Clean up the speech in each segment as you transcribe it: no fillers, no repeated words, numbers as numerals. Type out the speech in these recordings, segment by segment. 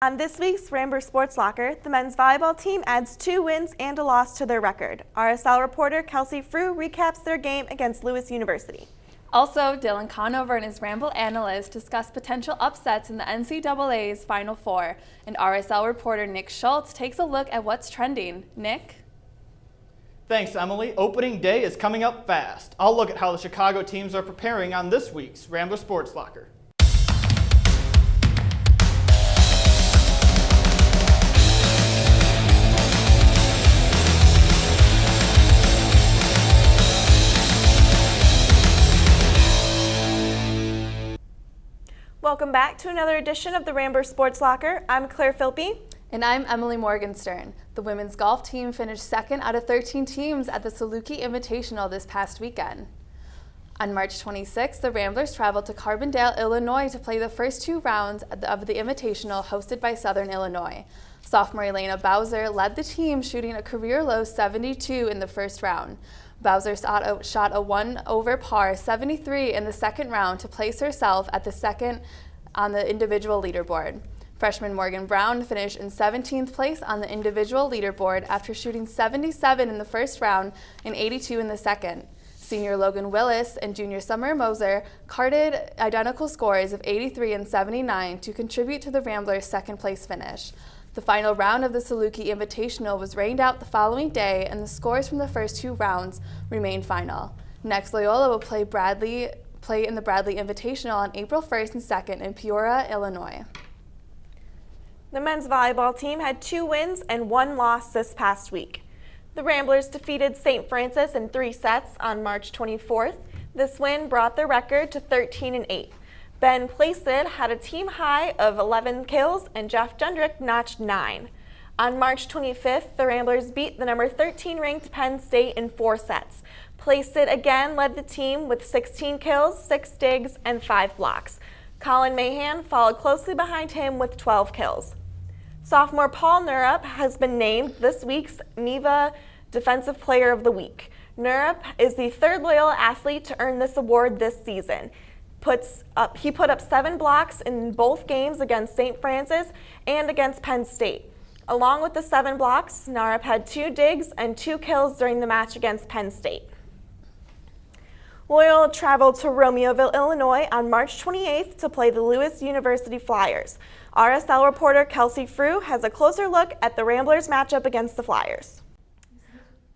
On this week's Rambler Sports Locker, the men's volleyball team adds 2 wins and a loss to their record. RSL reporter Kelsey Frew recaps their game against Lewis University. Also, Dylan Conover and his Ramble analyst discuss potential upsets in the NCAA's Final Four, and RSL reporter Nick Schultz takes a look at what's trending. Nick? Thanks, Emily. Opening day is coming up fast. I'll look at how the Chicago teams are preparing on this week's Rambler Sports Locker. Welcome back to another edition of the Rambler Sports Locker. I'm Claire Philpy. And I'm Emily Morgenstern. The women's golf team finished second out of 13 teams at the Saluki Invitational this past weekend. On March 26th, the Ramblers traveled to Carbondale, Illinois to play the first 2 rounds of the Invitational hosted by Southern Illinois. Sophomore Elena Bowser led the team, shooting a career-low 72 in the first round. Bowser shot a 1 over par 73 in the second round to place herself at the second on the individual leaderboard. Freshman Morgan Brown finished in 17th place on the individual leaderboard after shooting 77 in the first round and 82 in the second. Senior Logan Willis and junior Summer Moser carded identical scores of 83 and 79 to contribute to the Ramblers' second place finish. The final round of the Saluki Invitational was rained out the following day, and the scores from the first 2 rounds remained final. Next, Loyola will play in the Bradley Invitational on April 1st and 2nd in Peoria, Illinois. The men's volleyball team had 2 wins and 1 loss this past week. The Ramblers defeated St. Francis in 3 sets on March 24th. This win brought their record to 13-8. Ben Placid had a team high of 11 kills and Jeff Jundrick notched 9. On March 25th, the Ramblers beat the number 13 ranked Penn State in 4 sets. Placid again led the team with 16 kills, 6 digs, and 5 blocks. Colin Mahan followed closely behind him with 12 kills. Sophomore Paul Nurup has been named this week's MIVA Defensive Player of the Week. Nurup is the 3rd Loyola athlete to earn this award this season. He put up 7 blocks in both games against St. Francis and against Penn State. Along with the 7 blocks, Nurup had 2 digs and 2 kills during the match against Penn State. Loyola traveled to Romeoville, Illinois on March 28th to play the Lewis University Flyers. RSL reporter Kelsey Frew has a closer look at the Ramblers matchup against the Flyers.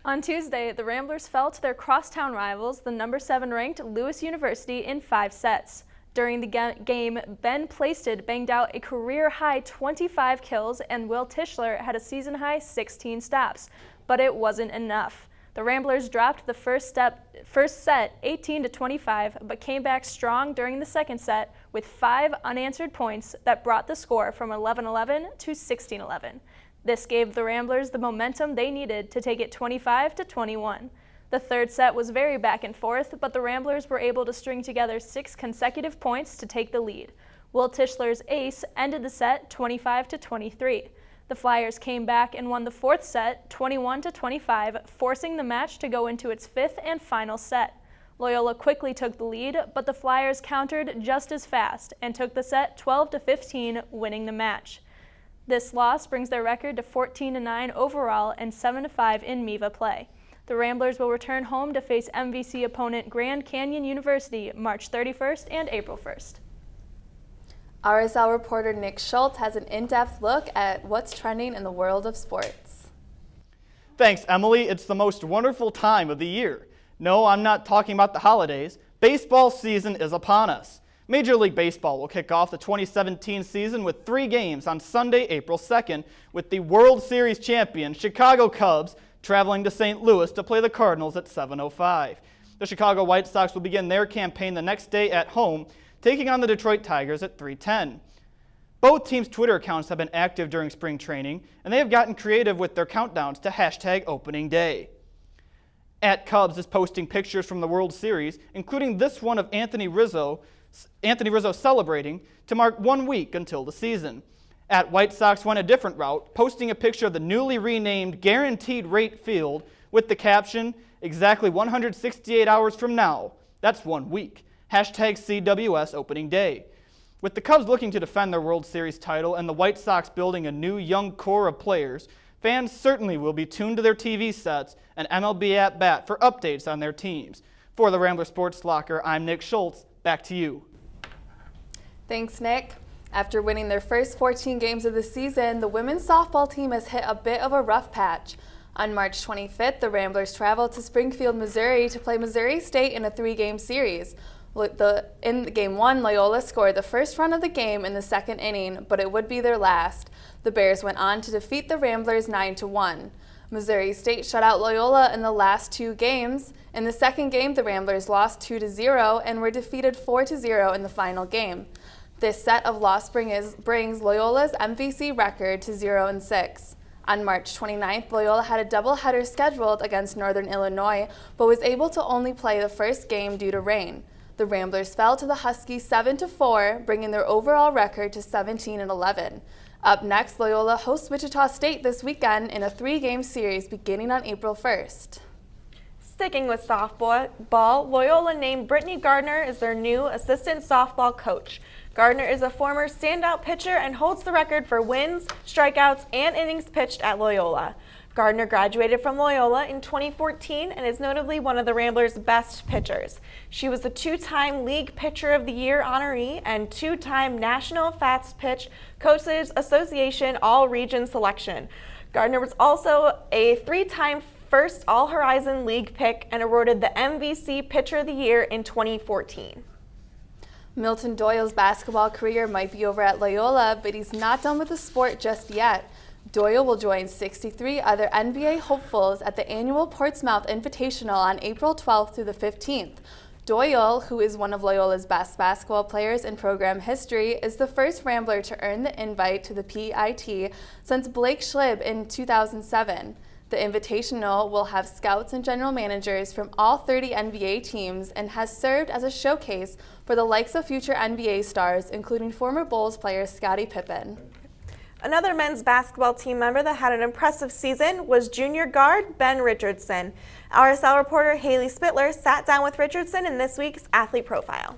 On Tuesday, the Ramblers fell to their crosstown rivals, the number 7 ranked Lewis University, in 5 sets. During the game, Ben Placid banged out a career-high 25 kills and Will Tischler had a season-high 16 stops, but it wasn't enough. The Ramblers dropped the first set 18-25, but came back strong during the second set with 5 unanswered points that brought the score from 11-11 to 16-11. This gave the Ramblers the momentum they needed to take it 25-21. The third set was very back and forth, but the Ramblers were able to string together 6 consecutive points to take the lead. Will Tischler's ace ended the set 25-23. The Flyers came back and won the 4th set 21-25, forcing the match to go into its 5th and final set. Loyola quickly took the lead, but the Flyers countered just as fast and took the set 12-15, winning the match. This loss brings their record to 14-9 overall and 7-5 in MIVA play. The Ramblers will return home to face MVC opponent Grand Canyon University March 31st and April 1st. RSL reporter Nick Schultz has an in-depth look at what's trending in the world of sports. Thanks, Emily. It's the most wonderful time of the year. No, I'm not talking about the holidays. Baseball season is upon us. Major League Baseball will kick off the 2017 season with 3 games on Sunday, April 2nd, with the World Series champion Chicago Cubs traveling to St. Louis to play the Cardinals at 7:05. The Chicago White Sox will begin their campaign the next day at home, taking on the Detroit Tigers at 3:10. Both teams' Twitter accounts have been active during spring training, and they have gotten creative with their countdowns to hashtag opening day. @Cubs is posting pictures from the World Series, including this one of Anthony Rizzo celebrating to mark 1 week until the season. @White Sox went a different route, posting a picture of the newly renamed Guaranteed Rate Field with the caption, "Exactly 168 hours from now, that's 1 week. Hashtag CWS opening day." With the Cubs looking to defend their World Series title and the White Sox building a new young core of players, fans certainly will be tuned to their TV sets and MLB At Bat for updates on their teams. For the Rambler Sports Locker, I'm Nick Schultz. Back to you. Thanks, Nick. After winning their first 14 games of the season, the women's softball team has hit a bit of a rough patch. On March 25th, the Ramblers traveled to Springfield, Missouri to play Missouri State in a 3-game series. In Game 1, Loyola scored the first run of the game in the second inning, but it would be their last. The Bears went on to defeat the Ramblers 9-1. Missouri State shut out Loyola in the last 2 games. In the second game, the Ramblers lost 2-0 and were defeated 4-0 in the final game. This set of losses brings Loyola's MVC record to 0-6. On March 29th, Loyola had a doubleheader scheduled against Northern Illinois, but was able to only play the first game due to rain. The Ramblers fell to the Huskies 7-4, bringing their overall record to 17-11. Up next, Loyola hosts Wichita State this weekend in a 3-game series beginning on April 1st. Sticking with softball, Loyola named Brittany Gardner as their new assistant softball coach. Gardner is a former standout pitcher and holds the record for wins, strikeouts, and innings pitched at Loyola. Gardner graduated from Loyola in 2014 and is notably one of the Ramblers' best pitchers. She was the 2-time League Pitcher of the Year honoree and 2-time National Fast Pitch Coaches Association All-Region selection. Gardner was also a 3-time First All-Horizon League pick and awarded the MVC Pitcher of the Year in 2014. Milton Doyle's basketball career might be over at Loyola, but he's not done with the sport just yet. Doyle will join 63 other NBA hopefuls at the annual Portsmouth Invitational on April 12th through the 15th. Doyle, who is one of Loyola's best basketball players in program history, is the first Rambler to earn the invite to the PIT since Blake Schlib in 2007. The Invitational will have scouts and general managers from all 30 NBA teams and has served as a showcase for the likes of future NBA stars, including former Bulls player Scottie Pippen. Another men's basketball team member that had an impressive season was junior guard Ben Richardson. RSL reporter Haley Spittler sat down with Richardson in this week's Athlete Profile.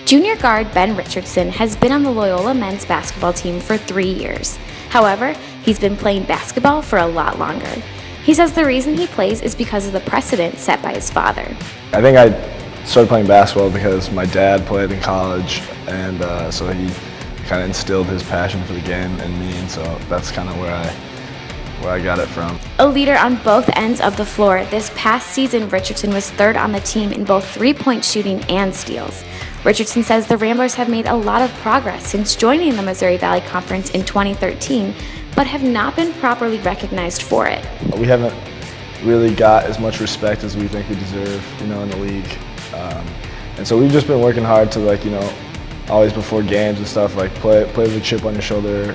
Junior guard Ben Richardson has been on the Loyola men's basketball team for 3 years. However, he's been playing basketball for a lot longer. He says the reason he plays is because of the precedent set by his father. I think I started playing basketball because my dad played in college, and so he kind of instilled his passion for the game in me, and so that's kind of where I got it from. A leader on both ends of the floor, this past season Richardson was third on the team in both three-point shooting and steals. Richardson says the Ramblers have made a lot of progress since joining the Missouri Valley Conference in 2013, but have not been properly recognized for it. We haven't really got as much respect as we think we deserve, in the league. And so we've just been working hard to, always before games and stuff, play with a chip on your shoulder,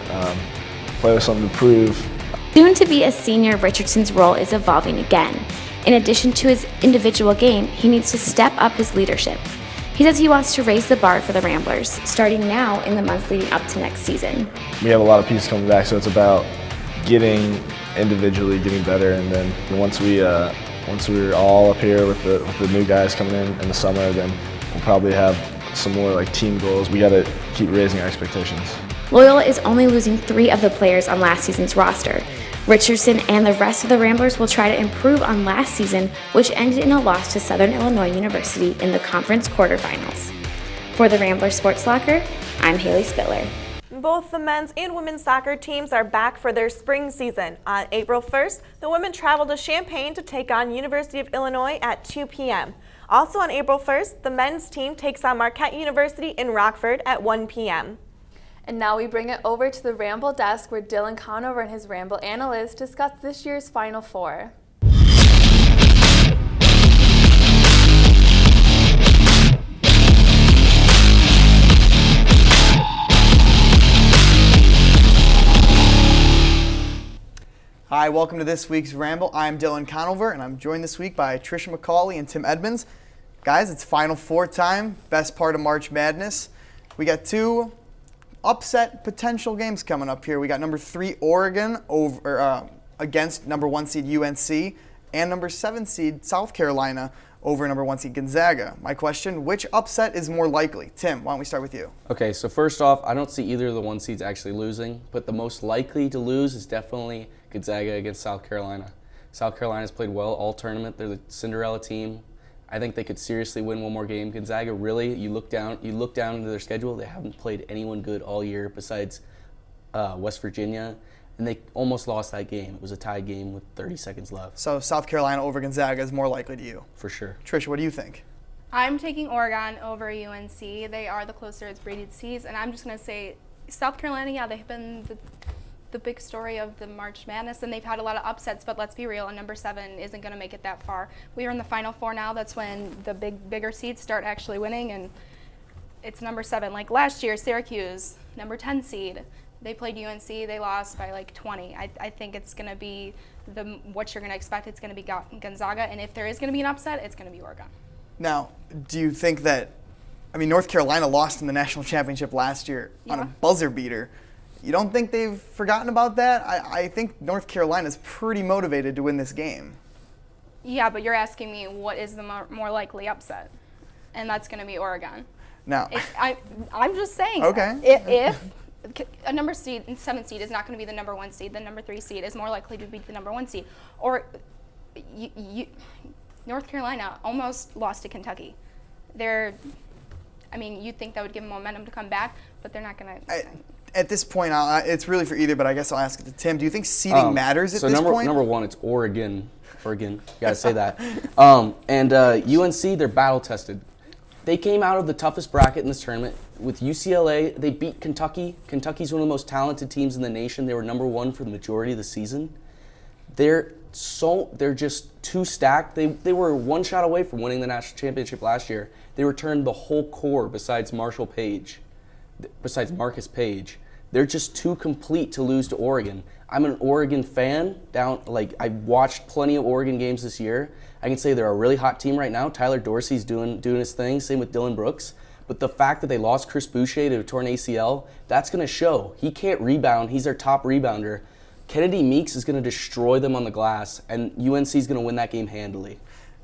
play with something to prove. Soon to be a senior, Richardson's role is evolving again. In addition to his individual game, he needs to step up his leadership. He says he wants to raise the bar for the Ramblers, starting now in the months leading up to next season. We have a lot of pieces coming back, so it's about getting individually better, and then once we're all up here with the new guys coming in the summer, then we'll probably have some more team goals. We got to keep raising our expectations. Loyola is only losing 3 of the players on last season's roster. Richardson and the rest of the Ramblers will try to improve on last season, which ended in a loss to Southern Illinois University in the conference quarterfinals. For the Rambler Sports Locker, I'm Haley Spittler. Both the men's and women's soccer teams are back for their spring season. On April 1st, the women travel to Champaign to take on University of Illinois at 2 p.m. Also on April 1st, the men's team takes on Marquette University in Rockford at 1 p.m. And now we bring it over to the Ramble desk where Dylan Conover and his Ramble analysts discuss this year's Final Four. Hi, welcome to this week's Ramble. I'm Dylan Conover, and I'm joined this week by Trisha McCauley and Tim Edmonds. Guys, it's Final Four time, best part of March Madness. We got 2 upset potential games coming up here. We got number 3 Oregon against number 1 seed UNC and number 7 seed South Carolina. over number 1 seed Gonzaga. My question, which upset is more likely? Tim, why don't we start with you? Okay, so first off, I don't see either of the 1 seeds actually losing, but the most likely to lose is definitely Gonzaga against South Carolina. South Carolina's played well all tournament. They're the Cinderella team. I think they could seriously win one more game. Gonzaga, really, you look down into their schedule, they haven't played anyone good all year besides West Virginia, and they almost lost that game. It was a tie game with 30 seconds left. So South Carolina over Gonzaga is more likely to you? For sure. Trish, what do you think? I'm taking Oregon over UNC. They are the closer rated seeds, and I'm just going to say South Carolina, yeah, they've been the big story of the March Madness, and they've had a lot of upsets, but let's be real, a number 7 isn't going to make it that far. We are in the Final Four now. That's when the bigger seeds start actually winning, and it's number 7. Like last year, Syracuse, number 10 seed. They played UNC. They lost by like 20. I think it's going to be what you're going to expect. It's going to be Gonzaga, and if there is going to be an upset, it's going to be Oregon. Now, do you think that, North Carolina lost in the national championship last year on a buzzer beater. You don't think they've forgotten about that? I think North Carolina's pretty motivated to win this game. Yeah, but you're asking me what is the more likely upset, and that's going to be Oregon. Now, I'm just saying. Okay. If a number 7 seed is not going to be the number 1 seed, the number 3 seed is more likely to be the number 1 seed. Or North Carolina almost lost to Kentucky. You'd think that would give them momentum to come back, but they're not going to. At this point, it's really for either, but I guess I'll ask it to Tim. Do you think seeding matters at this point? So number 1, it's Oregon. You gotta say that. UNC, they're battle tested. They came out of the toughest bracket in this tournament with UCLA. They beat Kentucky. Kentucky's one of the most talented teams in the nation. They were number 1 for the majority of the season. They're just too stacked. They were 1 shot away from winning the national championship last year. They returned the whole core besides Marcus Page. They're just too complete to lose to Oregon. I'm an Oregon fan. I watched plenty of Oregon games this year. I can say they're a really hot team right now. Tyler Dorsey's doing his thing. Same with Dylan Brooks. But the fact that they lost Chris Boucher to a torn ACL, that's going to show. He can't rebound. He's their top rebounder. Kennedy Meeks is going to destroy them on the glass, and UNC is going to win that game handily.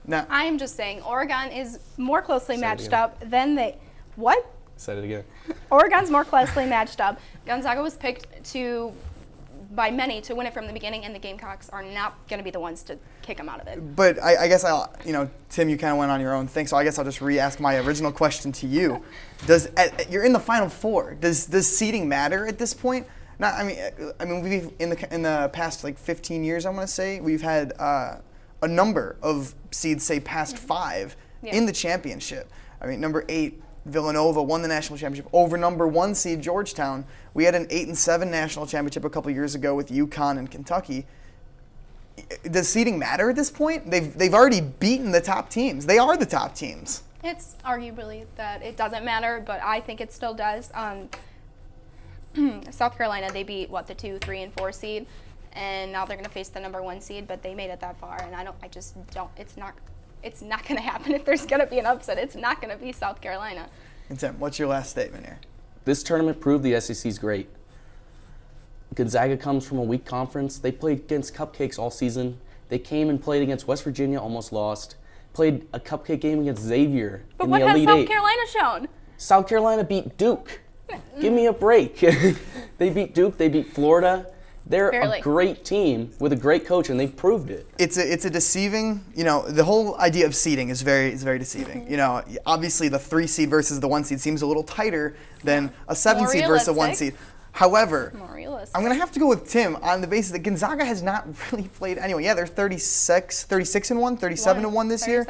Now, I am just saying Oregon is more closely matched up than they. What? Said it again. Oregon's more closely matched up. Gonzaga was picked by many to win it from the beginning, and the Gamecocks are not going to be the ones to kick them out of it. But I guess Tim, you kind of went on your own thing, so I guess I'll just re-ask my original question to you. You're in the Final Four. Does seeding matter at this point? We've in the past 15 years, I want to say, we've had a number of seeds, say past 5 in the championship. Number 8. Villanova won the national championship over number 1 seed Georgetown. We had an 8-7 national championship a couple years ago with UConn and Kentucky. Does seeding matter at this point? They've already beaten the top teams. They are the top teams. It's arguably that it doesn't matter, but I think it still does. South Carolina, they beat the 2, 3, and 4 seed, and now they're going to face the number 1 seed, but they made it that far, and it's not going to happen if there's going to be an upset. It's not going to be South Carolina. And Tim, what's your last statement here? This tournament proved the SEC's great. Gonzaga comes from a weak conference. They played against cupcakes all season. They came and played against West Virginia, almost lost. Played a cupcake game against Xavier in the Elite Eight. But what has South Carolina shown? South Carolina beat Duke. Give me a break. They beat Duke. They beat Florida. They're a great team with a great coach, and they've proved it. It's a deceiving, the whole idea of seeding is very deceiving. Obviously the 3 seed versus the 1 seed seems a little tighter than a 7 seed versus a 1 seed. However, I'm going to have to go with Tim on the basis that Gonzaga has not really played anyone. Yeah, they're 36-1, 37-1 this year.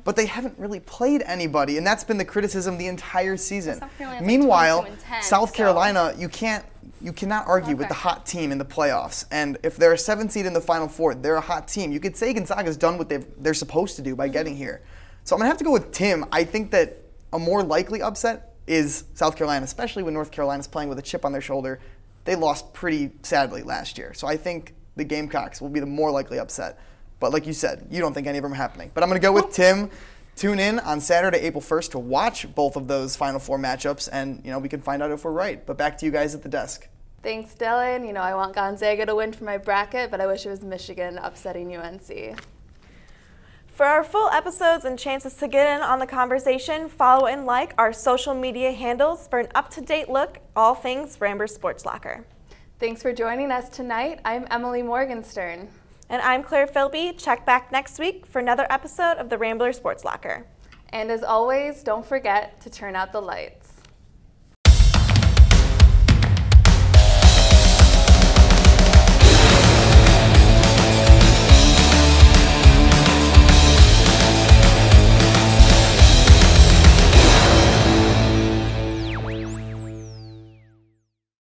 But they haven't really played anybody, and that's been the criticism the entire season. Meanwhile, South Carolina, you cannot argue with the hot team in the playoffs. And if they're a 7 seed in the Final Four, they're a hot team. You could say Gonzaga's done what they're supposed to do by getting here. So I'm going to have to go with Tim. I think that a more likely upset is South Carolina, especially when North Carolina's playing with a chip on their shoulder. They lost pretty sadly last year. So I think the Gamecocks will be the more likely upset. But like you said, you don't think any of them are happening. But I'm going to go with Tim. Tune in on Saturday, April 1st to watch both of those Final Four matchups, and we can find out if we're right. But back to you guys at the desk. Thanks, Dylan. I want Gonzaga to win for my bracket, but I wish it was Michigan upsetting UNC. For our full episodes and chances to get in on the conversation, follow and like our social media handles for an up-to-date look at all things Rambler Sports Locker. Thanks for joining us tonight. I'm Emily Morgenstern. And I'm Claire Philby. Check back next week for another episode of the Rambler Sports Locker. And as always, don't forget to turn out the lights.